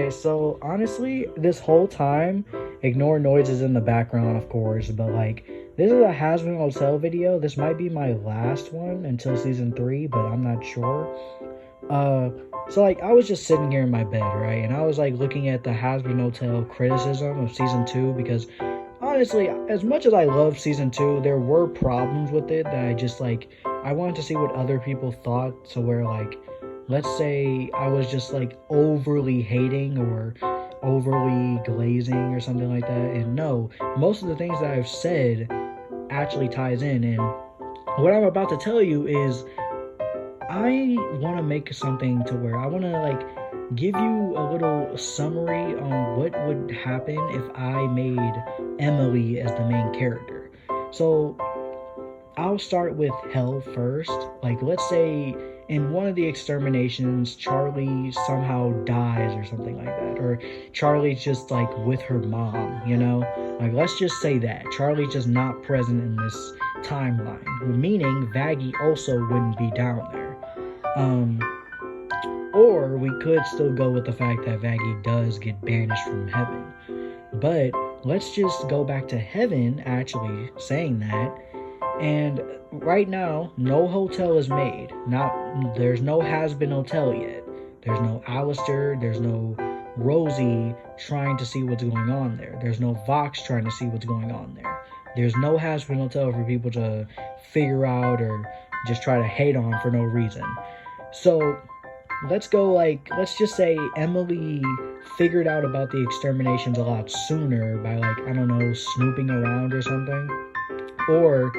Okay, so honestly, this whole time, ignore noises in the background, of course, but like, this is a Hazbin Hotel video. This might be my last one until season 3, but I'm not sure. Uh, so like, I was just sitting here in my bed, right? And I was like looking at the Hazbin Hotel criticism of season 2 because honestly, as much as I love season 2, there were problems with it that I just like, I wanted to see what other people thought. So where like, let's say I was just like overly hating or overly glazing or something like that. And no, most of the things that I've said actually ties in. And what I'm about to tell you is I want to make something to where I want to like give you a little summary on what would happen if I made Emily as the main character. So I'll start with hell first. Like, let's say in one of the exterminations, Charlie somehow dies or something like that. Or Charlie's just like with her mom, you know? Like, let's just say that. Charlie's just not present in this timeline, meaning Vaggie also wouldn't be down there. Um, or we could still go with the fact that Vaggie does get banished from heaven. But let's just go back to heaven actually saying that. And right now, no hotel is made. There's no Hazbin Hotel yet. There's no Alistair. There's no Rosie trying to see what's going on there. There's no Vox trying to see what's going on there. There's no Hazbin Hotel for people to figure out or just try to hate on for no reason. So let's just say Emily figured out about the exterminations a lot sooner by like, I don't know, snooping around or something. Or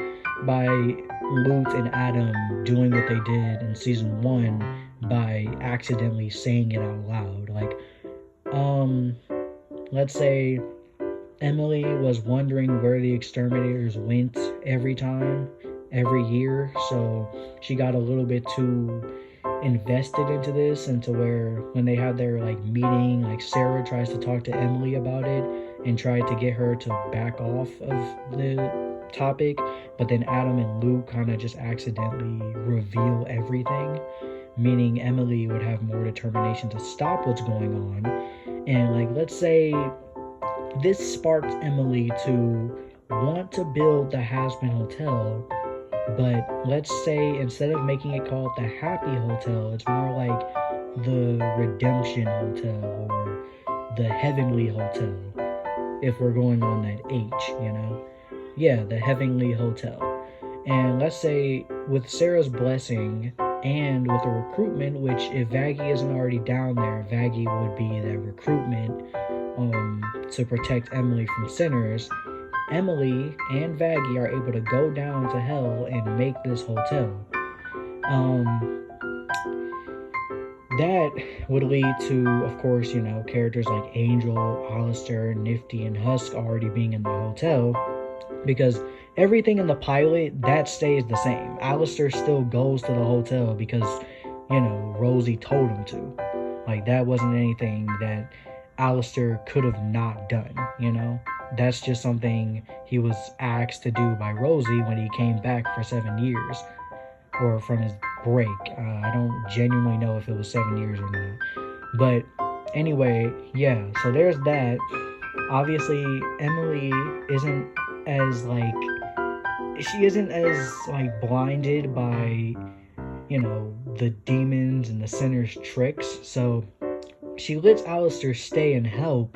by Luke and Adam doing what they did in season 1 by accidentally saying it out loud. Like, let's say Emily was wondering where the exterminators went every year, so she got a little bit too invested into this, into where when they had their like meeting, like Sarah tries to talk to Emily about it and try to get her to back off of the topic, but then Adam and Luke kind of just accidentally reveal everything, meaning Emily would have more determination to stop what's going on. And like, let's say this sparked Emily to want to build the Hazbin Hotel, but let's say instead of making it called the Happy Hotel, it's more like the Redemption Hotel or the Heavenly Hotel, if we're going on that H, you know? Yeah, the Heavenly Hotel. And let's say with Sarah's blessing and with the recruitment, which if Vaggie isn't already down there, Vaggie would be the recruitment to protect Emily from sinners. Emily and Vaggie are able to go down to hell and make this hotel. That would lead to, of course, you know, characters like Angel, Alistair, Nifty, and Husk already being in the hotel, because everything in the pilot, that stays the same. Alistair still goes to the hotel because, you know, Rosie told him to. Like, that wasn't anything that Alistair could have not done, you know? That's just something he was asked to do by Rosie when he came back for 7 years, or from his break. I don't genuinely know if it was 7 years or not. But anyway, yeah, so there's that. Obviously, Emily isn't as blinded by, you know, the demons and the sinner's tricks. So she lets Alistair stay and help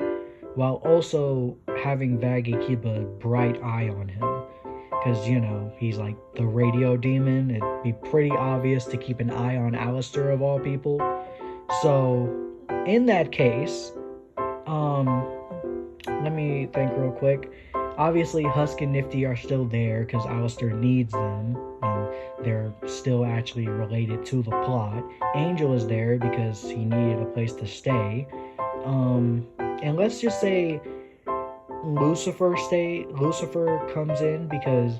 while also having Vaggie keep a bright eye on him. Because, you know, he's like the radio demon. It'd be pretty obvious to keep an eye on Alistair of all people. So, in that case, let me think real quick. Obviously, Husk and Nifty are still there because Alistair needs them, and they're still actually related to the plot. Angel is there because he needed a place to stay. And let's just say Lucifer comes in because,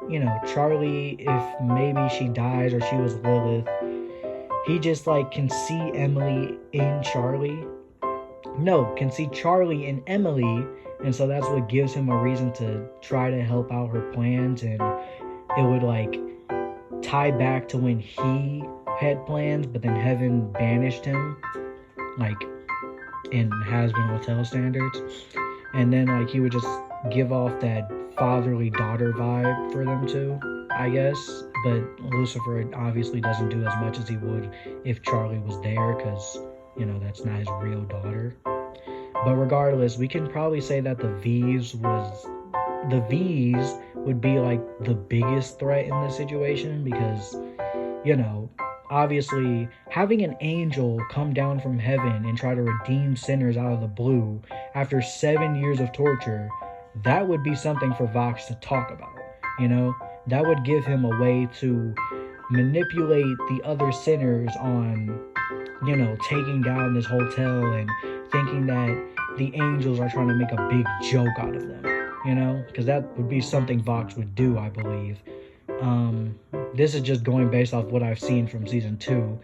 you know, Charlie, if maybe she dies or she was Lilith, he just like can see Emily in Charlie. No, can see Charlie in Emily, and so that's what gives him a reason to try to help out her plans, and it would like tie back to when he had plans, but then heaven banished him. like in Hazbin Hotel standards. And then like he would just give off that fatherly daughter vibe for them too, I guess. But Lucifer obviously doesn't do as much as he would if Charlie was there, because that's not his real daughter. But regardless, we can probably say that the V's would be like the biggest threat in this situation, because you know obviously having an angel come down from heaven and try to redeem sinners out of the blue after 7 years of torture, that would be something for Vox to talk about. That would give him a way to manipulate the other sinners on taking down this hotel and thinking that the angels are trying to make a big joke out of them, because that would be something Vox would do, I believe. This is just going based off what I've seen from season 2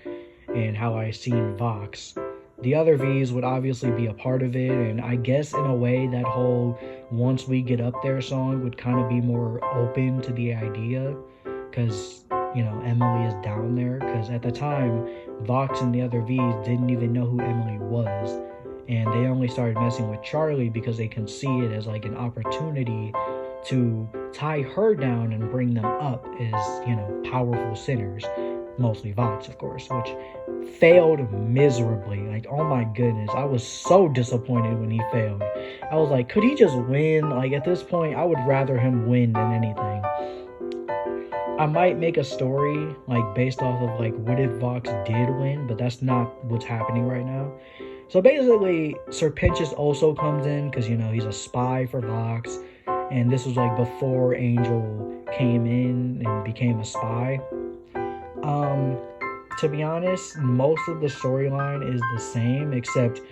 and how I've seen Vox. The other V's would obviously be a part of it, and I guess in a way that whole "Once We Get Up There" song would kind of be more open to the idea, because Emily is down there, because at the time Vox and the other V's didn't even know who Emily was, and they only started messing with Charlie because they can see it as like an opportunity to tie her down and bring them up as powerful sinners, mostly Vox, of course, which failed miserably. Like, oh my goodness, I was so disappointed when he failed. I was like, could he just win? Like, at this point, I would rather him win than anything. I might make a story like based off of like what if Vox did win, but that's not what's happening right now. So basically, Serpentius also comes in because he's a spy for Vox, and this was like before Angel came in and became a spy. To be honest, most of the storyline is the same, except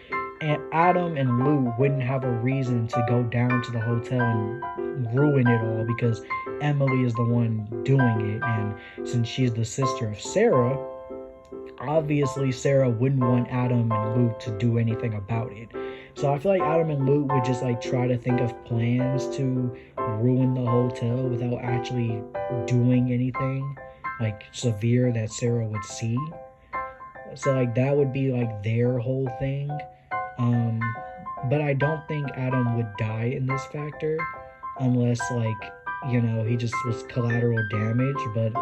Adam and Lou wouldn't have a reason to go down to the hotel and ruin it all, because Emily is the one doing it, and since she's the sister of Sarah, obviously Sarah wouldn't want Adam and Luke to do anything about it. So I feel like Adam and Luke would just like try to think of plans to ruin the hotel without actually doing anything like severe that Sarah would see. So like that would be like their whole thing. But I don't think Adam would die in this factor unless like he just was collateral damage. But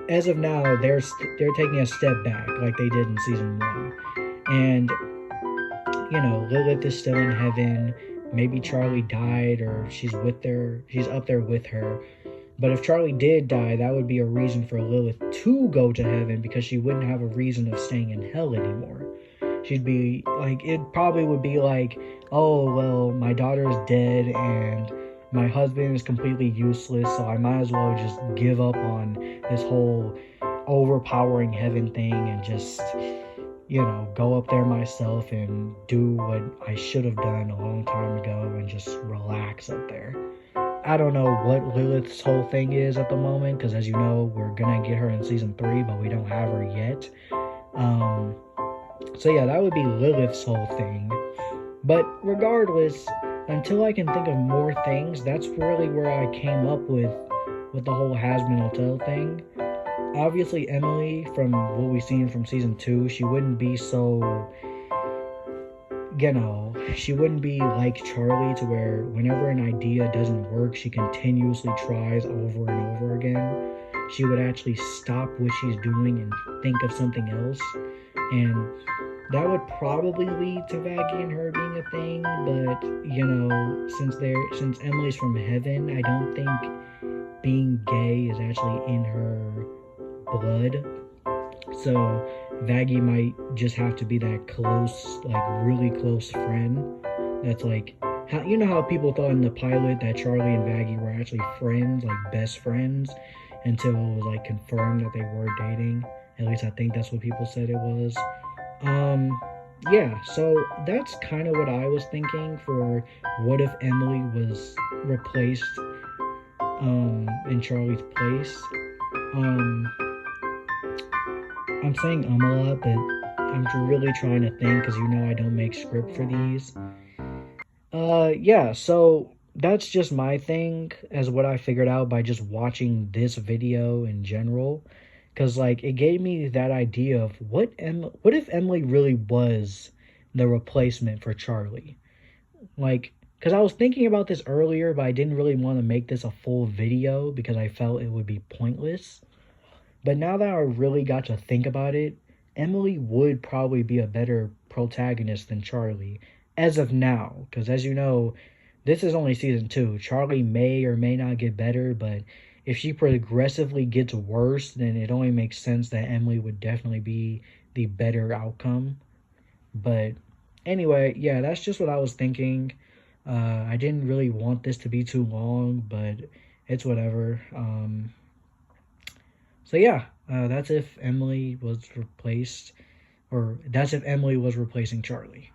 as of now, they're taking a step back like they did in season 1, and Lilith is still in heaven. Maybe Charlie died, or she's up there with her. But if Charlie did die, that would be a reason for Lilith to go to heaven, because she wouldn't have a reason of staying in hell anymore. She'd be like, it probably would be like, oh, well, my daughter is dead and my husband is completely useless, so I might as well just give up on this whole overpowering heaven thing and just, go up there myself and do what I should have done a long time ago and just relax up there. I don't know what Lilith's whole thing is at the moment, because as you know, we're gonna get her in season 3, but we don't have her yet. So yeah, that would be Lilith's whole thing. But regardless, until I can think of more things, that's really where I came up with the whole Hazbin Hotel thing. Obviously, Emily, from what we've seen from season 2, she wouldn't be so, she wouldn't be like Charlie, to where whenever an idea doesn't work, she continuously tries over and over again. She would actually stop what she's doing and think of something else. And that would probably lead to Vaggie and her being a thing, but since Emily's from heaven, I don't think being gay is actually in her blood. So Vaggie might just have to be that close, like really close friend. That's like, how people thought in the pilot that Charlie and Vaggie were actually friends, like best friends, until it was like confirmed that they were dating. At least I think that's what people said it was. Yeah, so that's kind of what I was thinking for what if Emily was replaced in Charlie's place. I'm saying a lot, but I'm really trying to think, because I don't make script for these. Yeah, so that's just my thing as what I figured out by just watching this video in general. because like it gave me that idea of what if Emily really was the replacement for Charlie. Like, because I was thinking about this earlier, but I didn't really want to make this a full video because I felt it would be pointless. But now that I really got to think about it, Emily would probably be a better protagonist than Charlie as of now. Because as you know, this is only season 2. Charlie may or may not get better, but if she progressively gets worse, then it only makes sense that Emily would definitely be the better outcome. But anyway, yeah, that's just what I was thinking. I didn't really want this to be too long, but it's whatever. So yeah, that's if Emily was replaced, or that's if Emily was replacing Charlie.